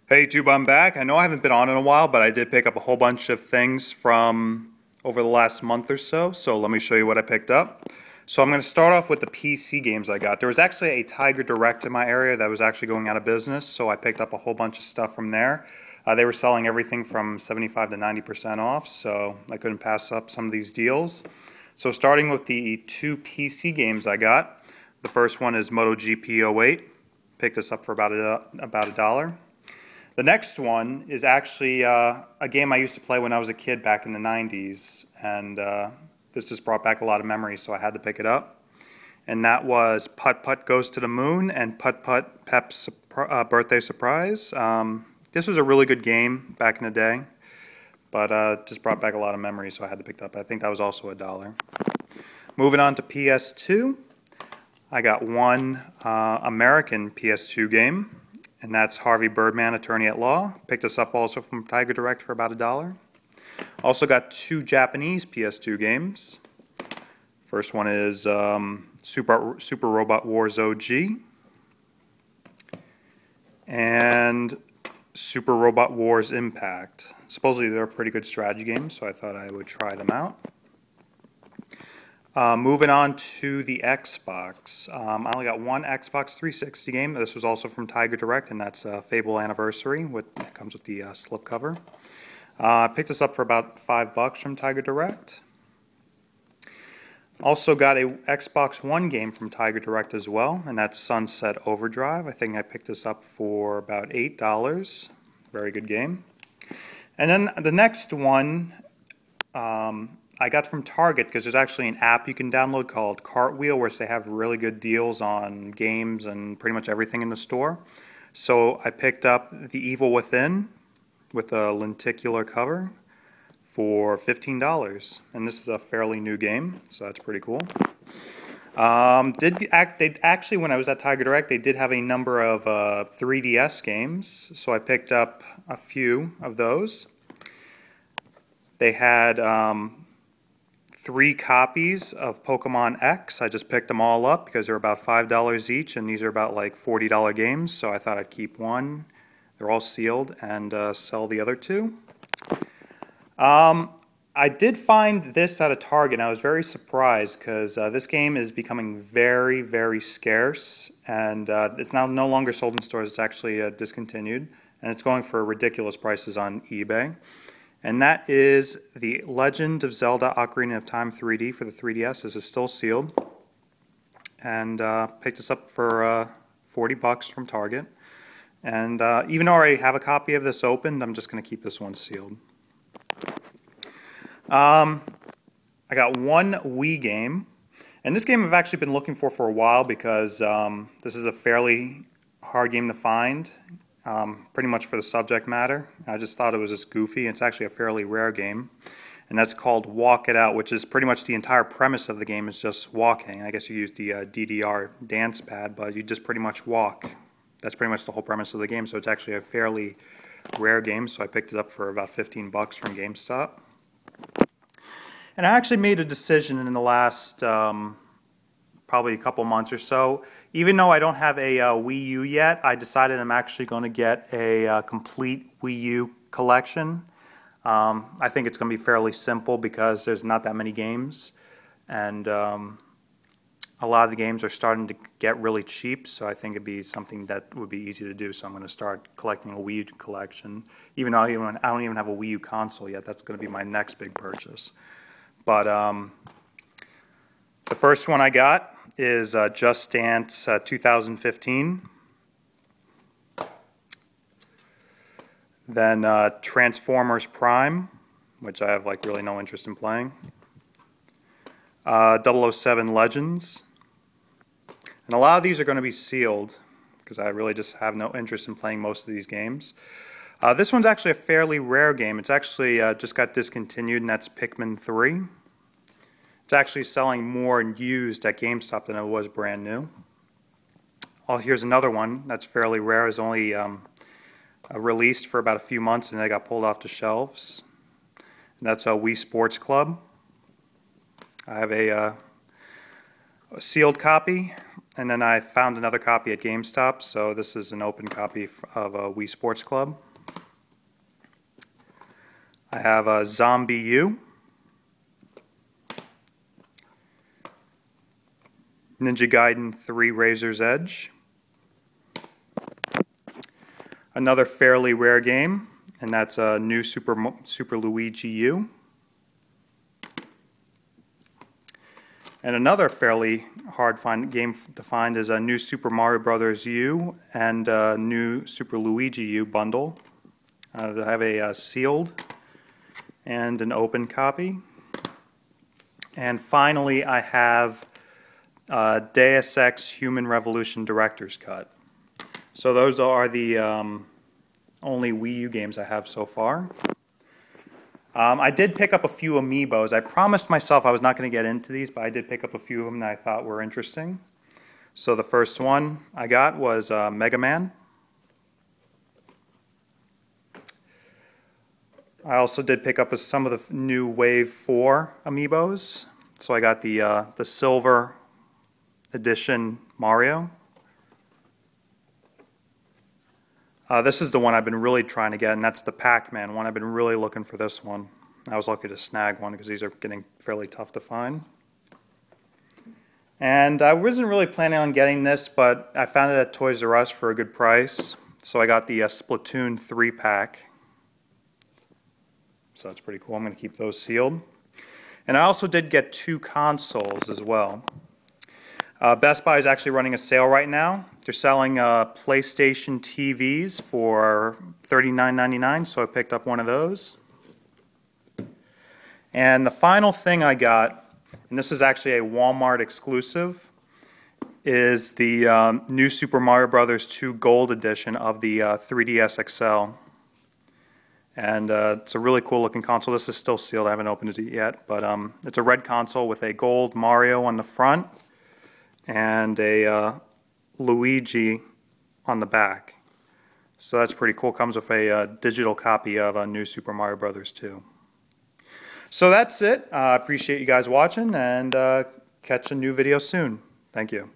Hey YouTube, I'm back. I know I haven't been on in a while, but I did pick up a whole bunch of things from over the last month or so. So let me show you what I picked up. So I'm going to start off with the PC games I got. There was actually a Tiger Direct in my area that was actually going out of business, so I picked up a whole bunch of stuff from there. They were selling everything from 75 to 90% off, so I couldn't pass up some of these deals. So starting with the two PC games I got. The first one is Motogp 08. Picked this up for about a dollar. The next one is actually a game I used to play when I was a kid back in the 90s, and this just brought back a lot of memories, so I had to pick it up. And that was Putt Putt Goes to the Moon and Putt Putt Pep's Birthday Surprise. This was a really good game back in the day, but just brought back a lot of memories, so I had to pick it up. I think that was also a dollar. Moving on to PS2, I got one American PS2 game. And that's Harvey Birdman, Attorney at Law. Picked this up also from Tiger Direct for about a dollar. Also got two Japanese PS2 games. First one is Super Robot Wars OG and Super Robot Wars Impact. Supposedly they're pretty good strategy games, so I thought I would try them out. Moving on to the Xbox. I only got one Xbox 360 game. This was also from Tiger Direct, and that's Fable Anniversary. It comes with the slipcover. I picked this up for about $5 from Tiger Direct. Also got a Xbox One game from Tiger Direct as well, and that's Sunset Overdrive. I think I picked this up for about $8. Very good game. And then the next one I got from Target because there's actually an app you can download called Cartwheel, where they have really good deals on games and pretty much everything in the store. So I picked up The Evil Within with a lenticular cover for $15, and this is a fairly new game, so that's pretty cool. They actually, when I was at Tiger Direct, they did have a number of 3DS games, so I picked up a few of those. They had 3 copies of Pokemon X. I just picked them all up because they're about $5 each, and these are about like $40 games, so I thought I'd keep one. They're all sealed, and sell the other 2. I did find this at a Target, and I was very surprised because this game is becoming very, very scarce, and it's now no longer sold in stores. It's actually discontinued, and it's going for ridiculous prices on eBay. And that is The Legend of Zelda Ocarina of Time 3D for the 3DS. This is still sealed. And picked this up for $40 from Target. And even though I already have a copy of this opened, I'm just going to keep this one sealed. I got one Wii game. And this game I've actually been looking for a while because this is a fairly hard game to find. Pretty much for the subject matter. I just thought it was just goofy. It's actually a fairly rare game, and that's called Walk It Out, which is pretty much the entire premise of the game is just walking. I guess you use the DDR dance pad, but you just pretty much walk. That's pretty much the whole premise of the game, so it's actually a fairly rare game, so I picked it up for about $15 from GameStop. And I actually made a decision in the last probably a couple months or so. Even though I don't have a Wii U yet, I decided I'm actually going to get a complete Wii U collection. I think it's going to be fairly simple because there's not that many games, and a lot of the games are starting to get really cheap, so I think it'd be something that would be easy to do. So I'm going to start collecting a Wii U collection. Even though I don't even have a Wii U console yet, that's going to be my next big purchase. But the first one I got is Just Dance 2015. Then Transformers Prime, which I have like really no interest in playing. 007 Legends. And a lot of these are going to be sealed because I really just have no interest in playing most of these games. This one's actually a fairly rare game. It's actually just got discontinued, and that's Pikmin 3. It's actually selling more used at GameStop than it was brand new. Oh, here's another one that's fairly rare. It's only released for about a few months, and it got pulled off the shelves. And that's a Wii Sports Club. I have a sealed copy, And then I found another copy at GameStop, so this is an open copy of Wii Sports Club. I have a Zombie U, Ninja Gaiden 3 Razor's Edge, another fairly rare game, and that's a new Super Luigi U. And another fairly hard game to find is a new Super Mario Bros. U and a new Super Luigi U bundle. They have a sealed and an open copy. And finally, I have Deus Ex Human Revolution Director's Cut. So those are the only Wii U games I have so far. I did pick up a few amiibos. I promised myself I was not going to get into these, but I did pick up a few of them that I thought were interesting. So the first one I got was Mega Man. I also did pick up some of the new Wave 4 amiibos. So I got the Silver Edition Mario. This is the one I've been really trying to get, and that's the Pac-Man one. I've been really looking for this one. I was lucky to snag one because these are getting fairly tough to find. And I wasn't really planning on getting this, but I found it at Toys R Us for a good price. So I got the Splatoon 3-pack. So that's pretty cool. I'm going to keep those sealed. And I also did get 2 consoles as well. Best Buy is actually running a sale right now. They're selling PlayStation TVs for $39.99, so I picked up one of those. And the final thing I got, and this is actually a Walmart exclusive, is the new Super Mario Bros. 2 Gold Edition of the 3DS XL. And it's a really cool looking console. This is still sealed. I haven't opened it yet, but it's a red console with a gold Mario on the front and a Luigi on the back. So that's pretty cool. Comes with a digital copy of a new Super Mario Bros. 2. So that's it. I appreciate you guys watching, and catch a new video soon. Thank you.